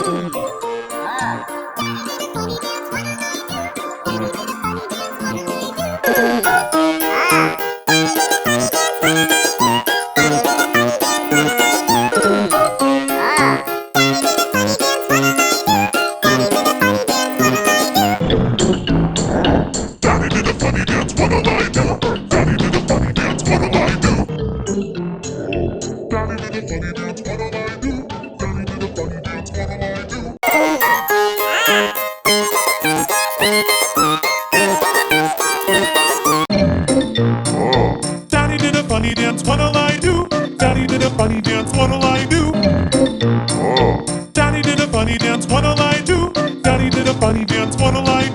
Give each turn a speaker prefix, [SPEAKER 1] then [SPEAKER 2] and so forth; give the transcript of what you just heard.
[SPEAKER 1] Daddy did a funny dance, what'll I do? Daddy did a funny dance, what'll I do? Daddy did a funny dance, what'll I do? Daddy did a funny dance, what'll I do? Daddy did a funny dance, what'll I do? Daddy did a funny dance, what'll I do? Daddy did a funny dance, what'll I do? Daddy did a funny dance, what'll I do?